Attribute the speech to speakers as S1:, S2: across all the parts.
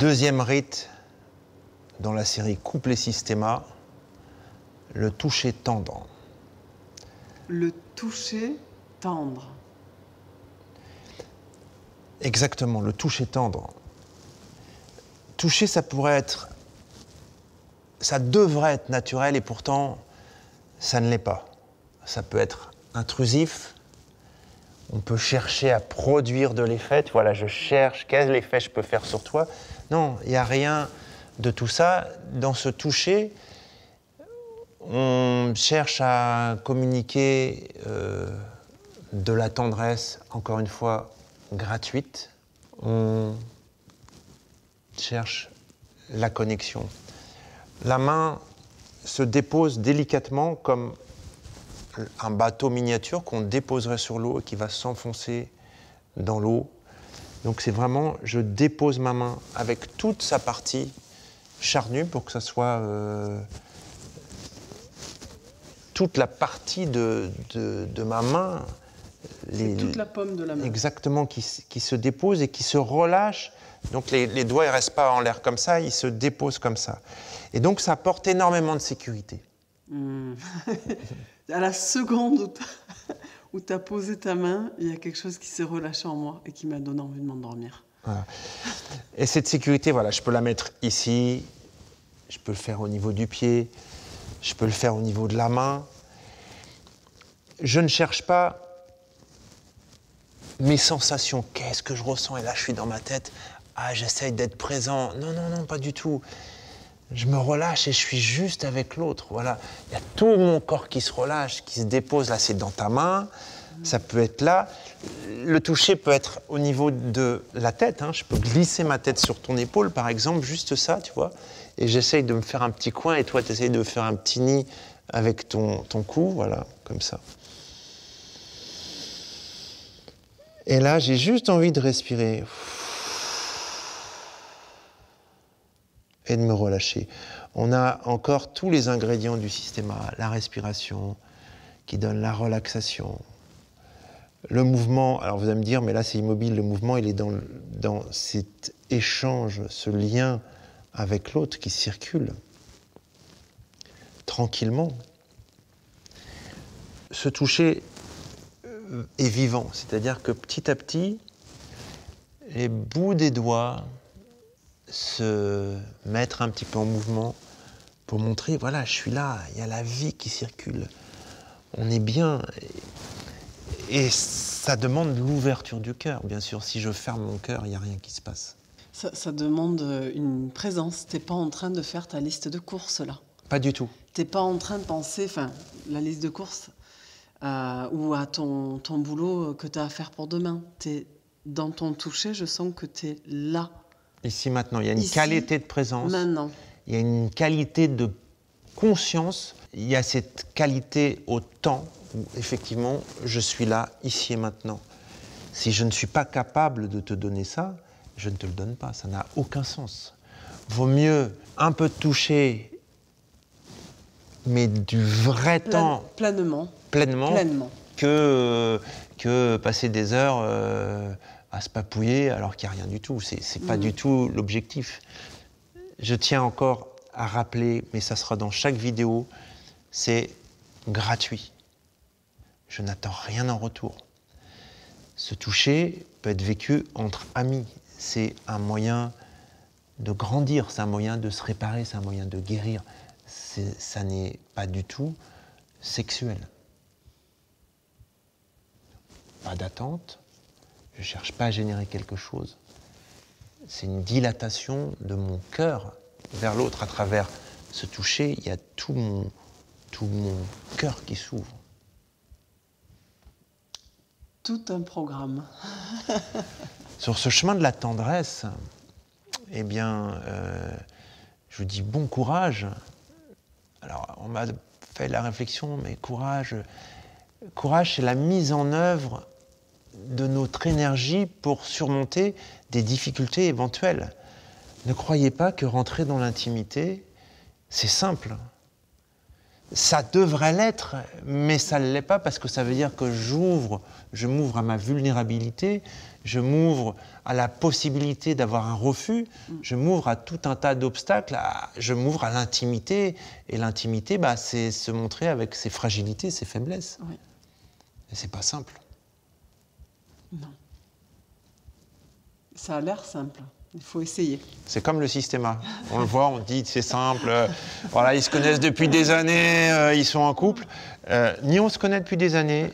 S1: Deuxième rite dans la série Couple et Systéma, le toucher tendre.
S2: Le toucher tendre.
S1: Exactement, le toucher tendre. Toucher, ça devrait être naturel et pourtant, ça ne l'est pas. Ça peut être intrusif. On peut chercher à produire de l'effet. Voilà, je cherche quel effet je peux faire sur toi. Non, il n'y a rien de tout ça. Dans ce toucher, on cherche à communiquer de la tendresse, encore une fois, gratuite. On cherche la connexion. La main se dépose délicatement comme un bateau miniature qu'on déposerait sur l'eau et qui va s'enfoncer dans l'eau. Donc c'est vraiment, je dépose ma main avec toute sa partie charnue pour que ça soit toute la partie de ma main.
S2: Toute la paume de la main.
S1: Exactement, qui se dépose et qui se relâche. Donc les doigts ne restent pas en l'air comme ça, ils se déposent comme ça. Et donc ça apporte énormément de sécurité.
S2: À la seconde où tu as posé ta main, il y a quelque chose qui s'est relâché en moi et qui m'a donné envie de m'endormir.
S1: Voilà. Et cette sécurité, voilà, je peux la mettre ici, je peux le faire au niveau du pied, je peux le faire au niveau de la main. Je ne cherche pas mes sensations, qu'est-ce que je ressens? Et là, je suis dans ma tête, j'essaye d'être présent. Non, non, non, pas du tout. Je me relâche et je suis juste avec l'autre. Voilà. Il y a tout mon corps qui se relâche, qui se dépose. Là, c'est dans ta main, ça peut être là. Le toucher peut être au niveau de la tête. Je peux glisser ma tête sur ton épaule, par exemple, juste ça, tu vois. Et j'essaye de me faire un petit coin et toi, tu essayes de faire un petit nid avec ton cou, voilà, comme ça. Et là, j'ai juste envie de respirer. Et de me relâcher. On a encore tous les ingrédients du système A, la respiration qui donne la relaxation, le mouvement. Alors vous allez me dire, mais là c'est immobile, le mouvement il est dans cet échange, ce lien avec l'autre qui circule tranquillement. Ce toucher est vivant, c'est-à-dire que petit à petit, les bouts des doigts se mettre un petit peu en mouvement pour montrer, voilà, je suis là, il y a la vie qui circule, on est bien. Et ça demande l'ouverture du cœur, bien sûr. Si je ferme mon cœur, il n'y a rien qui se passe.
S2: Ça demande une présence. Tu n'es pas en train de faire ta liste de courses, là.
S1: Pas du tout.
S2: Tu n'es pas en train de penser, la liste de courses, ou à ton boulot que tu as à faire pour demain. Dans ton toucher, je sens que tu es là.
S1: Ici, maintenant, il y a une qualité de présence.
S2: Maintenant.
S1: Il y a une qualité de conscience. Il y a cette qualité au temps où, effectivement, je suis là, ici et maintenant. Si je ne suis pas capable de te donner ça, je ne te le donne pas. Ça n'a aucun sens. Vaut mieux un peu de toucher, mais du vrai temps.
S2: Pleinement.
S1: Que passer des heures à se papouiller alors qu'il n'y a rien du tout. C'est pas du tout l'objectif. Je tiens encore à rappeler, mais ça sera dans chaque vidéo, c'est gratuit. Je n'attends rien en retour. Ce toucher peut être vécu entre amis. C'est un moyen de grandir, c'est un moyen de se réparer, c'est un moyen de guérir. Ça n'est pas du tout sexuel. Pas d'attente, je ne cherche pas à générer quelque chose. C'est une dilatation de mon cœur vers l'autre. À travers ce toucher, il y a tout mon cœur qui s'ouvre.
S2: Tout un programme.
S1: Sur ce chemin de la tendresse, eh bien, je vous dis bon courage. Alors, on m'a fait la réflexion, mais courage, c'est la mise en œuvre de notre énergie pour surmonter des difficultés éventuelles. Ne croyez pas que rentrer dans l'intimité, c'est simple. Ça devrait l'être, mais ça ne l'est pas parce que ça veut dire que je m'ouvre à ma vulnérabilité, je m'ouvre à la possibilité d'avoir un refus, je m'ouvre à tout un tas d'obstacles, je m'ouvre à l'intimité. Et l'intimité, bah, c'est se montrer avec ses fragilités, ses faiblesses.
S2: Oui.
S1: Et c'est pas simple.
S2: Non. Ça a l'air simple. Il faut essayer.
S1: C'est comme le systéma. On le voit, on dit c'est simple. Voilà, ils se connaissent depuis des années, ils sont en couple. Ni on se connaît depuis des années,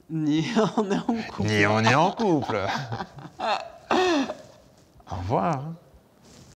S2: Ni on est en couple.
S1: ni on est en couple. Au revoir.